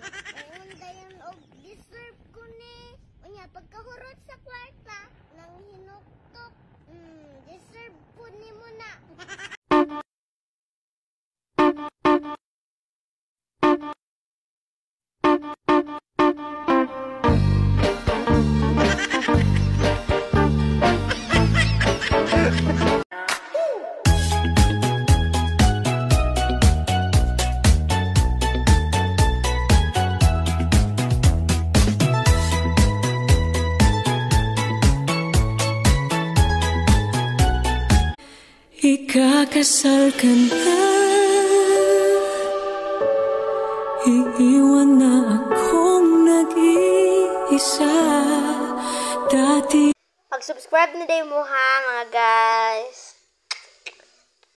Ngayon dayon og deserve ko ni. Unya pagkahurot sa kwarta nang hinuktok. Deserve po ni mo na. Ikakasal ka na, iiwan na akong nag-iisa. Dati Pag-subscribe na din mo ha mga guys.